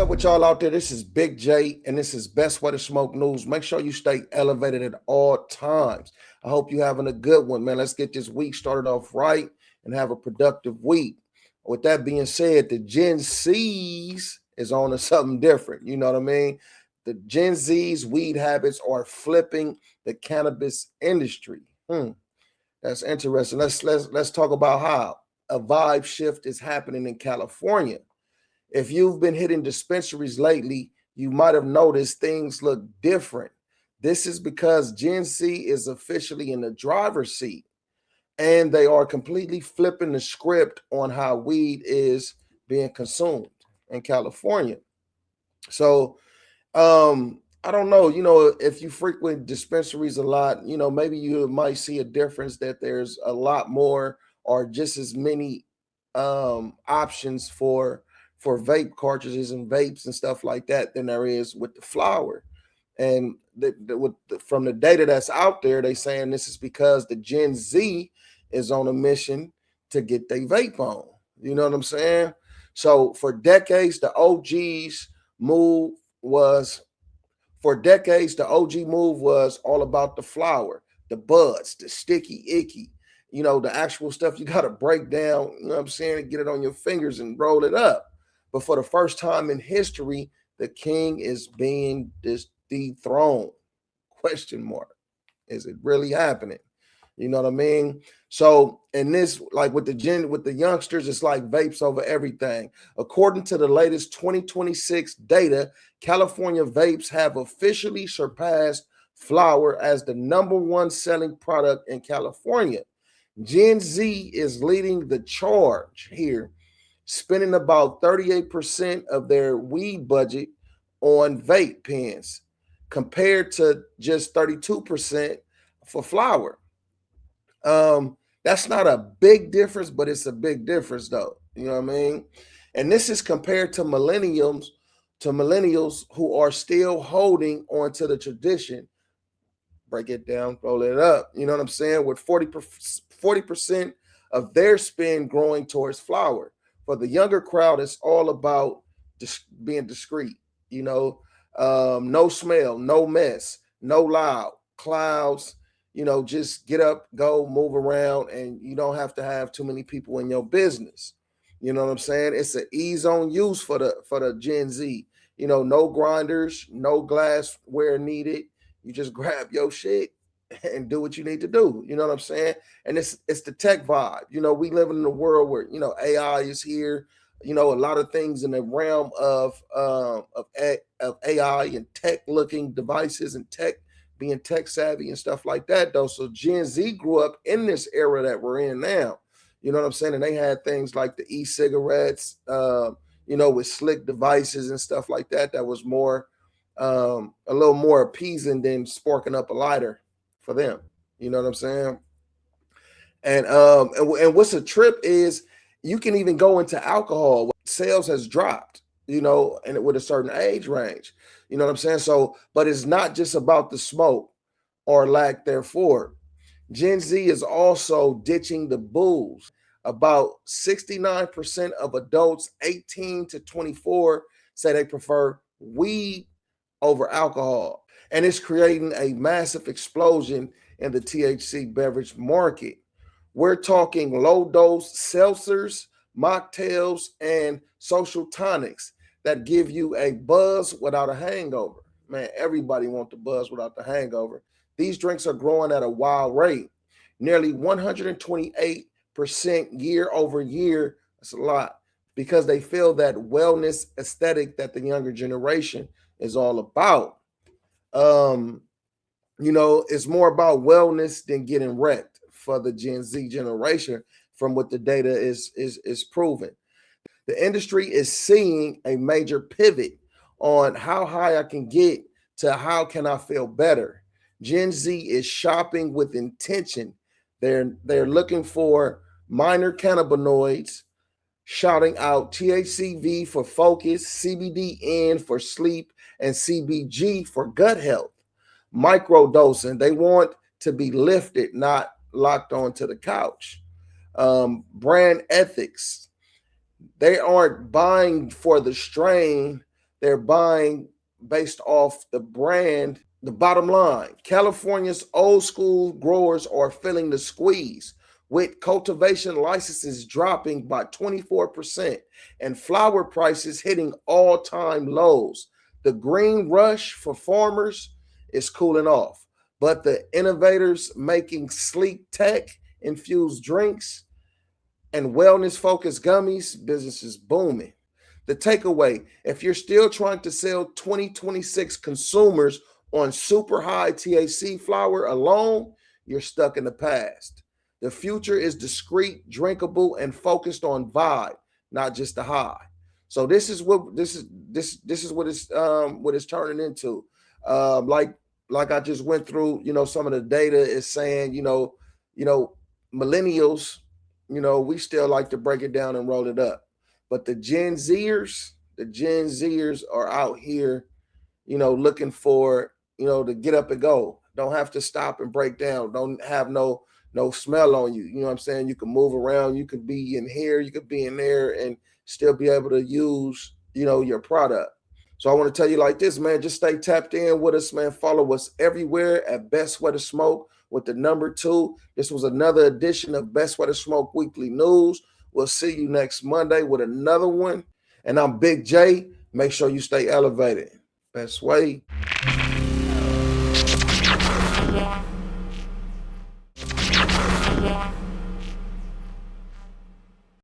up with y'all out there? This is Big J, and this is Best Way to Smoke News. Make sure you stay elevated at all times. I hope you're having a good one, man. Let's get this week started off right and have a productive week. With that being said, the Gen Z's is on to something different. You know what I mean? The Gen Z's weed habits are flipping the cannabis industry. That's interesting. Let's talk about how a vibe shift is happening in California. If you've been hitting dispensaries lately, you might have noticed things look different. This is because Gen Z is officially in the driver's seat, and they are completely flipping the script on how weed is being consumed in California. So, I don't know, if you frequent dispensaries a lot, maybe you might see a difference that there's a lot more or just as many options for vape cartridges and vapes and stuff like that than there is with the flower. And from the data that's out there, they saying this is because the Gen Z is on a mission to get their vape on. You know what I'm saying? So for decades, the move was the OG move was all about the flower, the buds, the sticky icky, the actual stuff you got to break down, you know what I'm saying, and get it on your fingers and roll it up. But for the first time in history, the king is being dethroned. Question mark. Is it really happening? You know what I mean? So in this, like with the youngsters, it's like vapes over everything. According to the latest 2026 data, California vapes have officially surpassed flower as the #1 selling product in California. Gen Z is leading the charge here, spending about 38% of their weed budget on vape pens compared to just 32% for flower. That's not a big difference, but it's a big difference though. You know what I mean? And this is compared to millennials who are still holding on to the tradition. Break it down, roll it up. You know what I'm saying? With 40% of their spend growing towards flower. For the younger crowd, it's all about being discreet. No smell, no mess, no loud clouds. Just get up, go, move around, and you don't have to have too many people in your business. You know what I'm saying? It's an ease on use for the Gen Z. No grinders, no glassware needed. You just grab your shit and do what you need to do. You know what I'm saying? And it's the tech vibe. We live in a world where AI is here. A lot of things in the realm of AI and tech looking devices and being tech savvy and stuff like that, though. So Gen Z grew up in this era that we're in now. You know what I'm saying? And they had things like the e-cigarettes, with slick devices and stuff like that. That was more, a little more appeasing than sparking up a lighter for them. You know what I'm saying? And what's a trip is you can even go into alcohol. Sales has dropped, and with a certain age range. You know what I'm saying? So, but it's not just about the smoke or lack thereof. Gen Z is also ditching the booze. About 69% of adults 18 to 24 say they prefer weed over alcohol. And it's creating a massive explosion in the THC beverage market. We're talking low dose seltzers, mocktails, and social tonics that give you a buzz without a hangover. Man, everybody wants the buzz without the hangover. These drinks are growing at a wild rate, nearly 128% year over year. That's a lot, because they feel that wellness aesthetic that the younger generation is all about. It's more about wellness than getting wrecked for the Gen Z generation, from what the data is proven. The industry is seeing a major pivot on how high I can get to how can I feel better. Gen Z is shopping with intention. They're looking for minor cannabinoids, shouting out THCV for focus, CBD-N for sleep, and CBG for gut health. Microdosing. They want to be lifted, not locked onto the couch. Brand ethics. They aren't buying for the strain, they're buying based off the brand. The bottom line, California's old school growers are feeling the squeeze with cultivation licenses dropping by 24% and flower prices hitting all-time lows. The green rush for farmers is cooling off, but the innovators making sleek tech infused drinks and wellness focused gummies business is booming. The takeaway, if you're still trying to sell 2026 consumers on super high THC flower alone, you're stuck in the past. The future is discreet, drinkable, and focused on vibe, not just the high. So this is what it's turning into. Like I just went through, some of the data is saying, millennials, we still like to break it down and roll it up. But the Gen Zers are out here, looking for, to get up and go. Don't have to stop and break down. Don't have no smell on you. You know what I'm saying? You can move around. You could be in here. You could be in there and still be able to use, your product. So I want to tell you like this, man, just stay tapped in with us, man. Follow us everywhere at Best Way to Smoke with the number 2. This was another edition of Best Way to Smoke Weekly News. We'll see you next Monday with another one. And I'm Big J. Make sure you stay elevated. Best way.